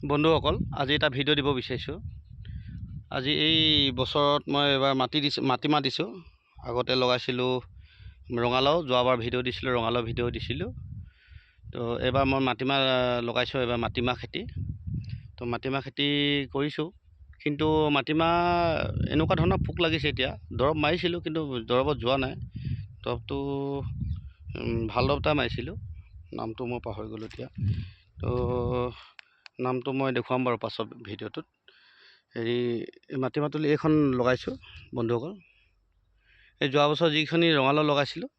বন্ধুসকল, আজি এটা ভিডিঅ' দিব বিচাৰিছোঁ। আজি এই বছৰত মই এবাৰ মাটিমাহ দিছোঁ। আগতে লগাইছিলোঁ ৰঙালাও, যোৱাবাৰ ভিডিঅ' দিছিলোঁ, ৰঙালাও ভিডিঅ' দিছিলোঁ। তো এইবাৰ মই মাটিমাহ লগাইছোঁ, এইবাৰ মাটিমাহ খেতি। তো মাটিমাহ খেতি কৰিছোঁ, কিন্তু মাটিমাহ এনেকুৱা ধৰণৰ পোক লাগিছে। এতিয়া দৰৱ মাৰিছিলোঁ, কিন্তু দৰৱত যোৱা নাই। দৰৱটো ভাল দৰৱ এটা মাৰিছিলোঁ, নামটো মই পাহৰি গ'লোঁ এতিয়া। তো নামটো মই দেখুৱাম বাৰু পাছত ভিডিঅ'টোত। মাটিমাহ তুলি এইখন লগাইছোঁ বন্ধুসকল। এই যোৱা বছৰ যিখিনি ৰঙালাও লগাইছিলোঁ,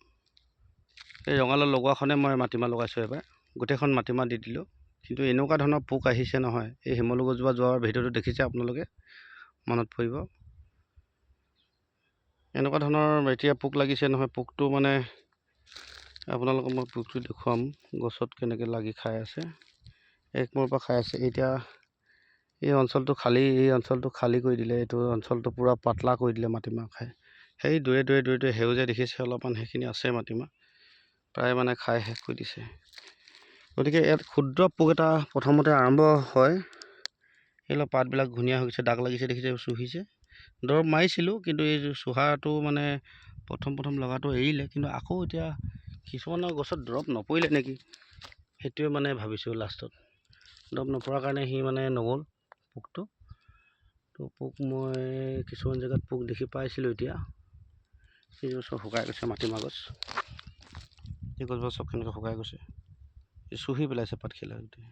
এই ৰঙালাও লগোৱাখনে মই মাটিমাহ লগাইছোঁ। এবাৰ গোটেইখন মাটিমাহ দি দিলোঁ, কিন্তু এনেকুৱা ধৰণৰ পোক আহিছে নহয়। এই শিমলু গছজোপা যোৱাৰ ভিডিঅ'টো দেখিছে আপোনালোকে, মনত পৰিব। এনেকুৱা ধৰণৰ এতিয়া পোক লাগিছে নহয়। পোকটো মানে আপোনালোকক মই পোকটো দেখুৱাম, গছত কেনেকৈ লাগি খাই আছে। এক মূৰৰ পৰা খাই আছে। এতিয়া এই অঞ্চলটো খালী কৰি দিলে। এইটো অঞ্চলটো পূৰা পাতলা কৰি দিলে মাটিমাহ খাই। সেই দূৰে সেউজীয়া দেখিছে অলপমান, সেইখিনি আছে মাটিমাহ, প্ৰায় মানে খাই শেষ কৰি দিছে। গতিকে ইয়াত ক্ষুদ্ৰ পোক এটা প্ৰথমতে আৰম্ভ হয়। এইবিলাক পাতবিলাক ঘূণীয়া হৈ গৈছে, দাগ লাগিছে দেখিছে, চুহিছে। দৰৱ মাৰিছিলোঁ, কিন্তু এই চুহাটো মানে প্ৰথম লগাটো এৰিলে। কিন্তু আকৌ এতিয়া কিছুমানৰ গছত দৰৱ নপৰিলে নেকি, সেইটোৱে মানে ভাবিছোঁ লাষ্টত। দৰৱ নপৰাৰ কাৰণে সি মানে নগ'ল পোকটো। তো পোক মই কিছুমান জেগাত পোক দেখি পাইছিলোঁ। এতিয়া এই চব শুকাই গৈছে মাটিমাহ গছ। এই গছবোৰ চব কেনেকৈ শুকাই গৈছে, চুহি পেলাইছে পাতখিলা গোটেই।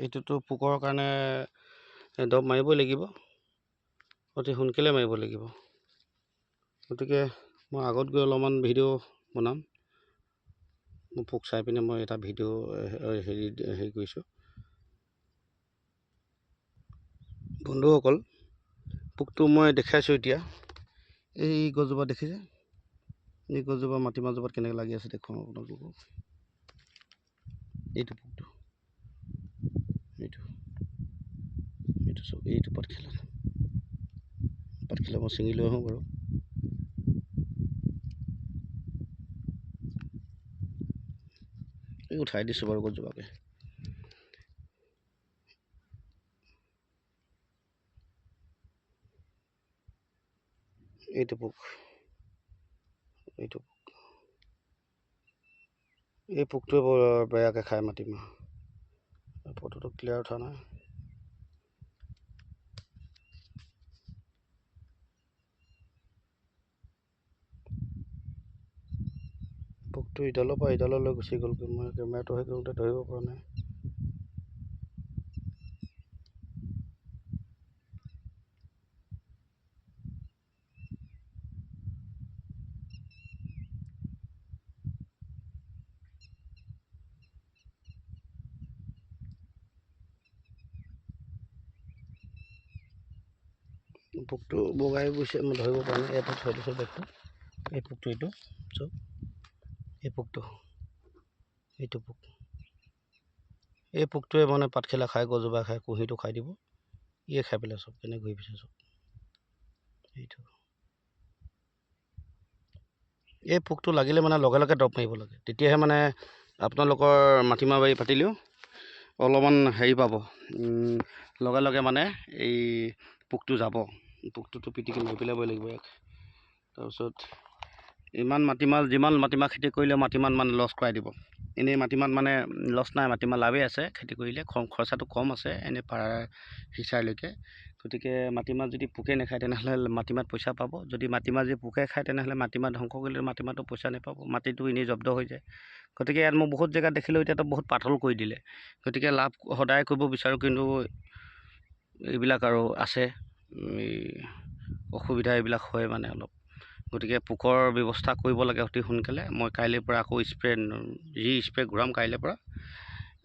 এইটোতো পোকৰ কাৰণে দৰৱ মাৰিবই লাগিব, অতি সোনকালে মাৰিব লাগিব। গতিকে মই আগত গৈ অলপমান ভিডিঅ' বনাম। মই পোক চাই পিনে মই এটা ভিডিঅ' হেৰি কৰিছোঁ বন্ধুসকল। পোকটো মই দেখাইছোঁ এতিয়া। এই গছজোপা দেখিছে, এই গছজোপা মাটিমাহজোপাত কেনেকৈ লাগি আছে দেখুৱাম আপোনালোকক। এইটো পোকটো, এইটো চব, এইটো পাতখিলা মই ছিঙি লৈ আহোঁ বাৰু। এই উঠাই দিছোঁ বাৰু গছজোপাকে। এইটো পোক, এই পোকটোৱে বৰ বেয়াকৈ খায় মাটিমাহ। ফটোটো ক্লিয়াৰ উঠা নাই। পোকটো ইডালৰ পৰা ইডাললৈ গুচি গ'লগৈ। মই কেমেৰাটো সেই কৰোঁতে ধৰিব পৰা নাই। পোকটো বগাই গৈছে, মই ধৰিব পৰা নাই। এটা থৈ দিছোঁ বেগটো। এই পোকটো, এইটো চব এই পোকটো, এইটো পোক। এই পোকটোৱে মানে পাতখিলা খাই, গছজোপা খাই, কুঁহিটো খাই দিব। ইয়ে খাই পেলাই চব, কেনে ঘূৰি ফুৰিছে চব। এইটো এই পোকটো লাগিলে মানে লগে লগে দৰৱ মাৰিব লাগে, তেতিয়াহে মানে আপোনালোকৰ মাটিমাহ বাৰী পাতিলেও অলপমান হেৰি পাব। লগে লগে মানে এই পোকটো যাব। পোকটোতো পিটিকি মাৰি পেলাবই লাগিব ইয়াক। তাৰপিছত যিমান মাটিমাহ খেতি কৰিলে মাটিমাহ মানে লছ কৰাই দিব। এনেই মাটিমাহত মানে লছ নাই, মাটিমাহ লাভেই আছে। খেতি কৰিলে খৰচাটো কম আছে, এনেই পাৰ সিঁচালৈকে। গতিকে মাটিমাহ যদি পোকে নাখায়, তেনেহ'লে মাটিমাহত পইচা পাব। যদি মাটিমাহ পোকে খায়, তেনেহ'লে মাটিমাহ ধ্বংস কৰিলে মাটিমাহটো পইচা নাপাব, মাটিটো এনেই জব্দ হৈ যায়। গতিকে ইয়াত মই বহুত জেগাত দেখিলোঁ, এতিয়াতো বহুত পাতল কৰি দিলে। গতিকে লাভ সদায় কৰিব বিচাৰোঁ, কিন্তু এইবিলাক আৰু আছে, এই অসুবিধা এইবিলাক হয় মানে অলপ। গতিকে পোকৰ ব্যৱস্থা কৰিব লাগে অতি সোনকালে। মই কাইলৈৰ পৰা আকৌ স্প্ৰে ঘূৰাম কাইলৈৰ পৰা।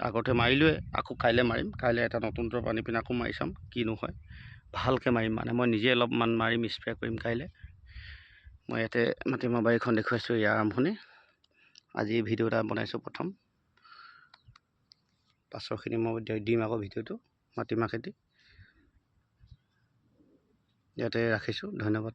আগতে মাৰিলোৱে, আকৌ কাইলৈ মাৰিম। কাইলৈ এটা নতুন দৰৱ আনি পিনে আকৌ মাৰি চাম, কিনো হয়। ভালকৈ মাৰিম মানে, মই নিজে অলপমান মাৰিম, স্প্ৰে কৰিম কাইলৈ। মই ইয়াতে মাটিমাহ বাৰীখন দেখুৱাইছোঁ, ইয়াৰ আৰম্ভণি। আজি ভিডিঅ' এটা বনাইছোঁ প্ৰথম, পাছৰখিনি মই দিম আকৌ ভিডিঅ'টো। মাটিমাহ খেতি ইয়াতে ৰাখিছোঁ, ধন্যবাদ।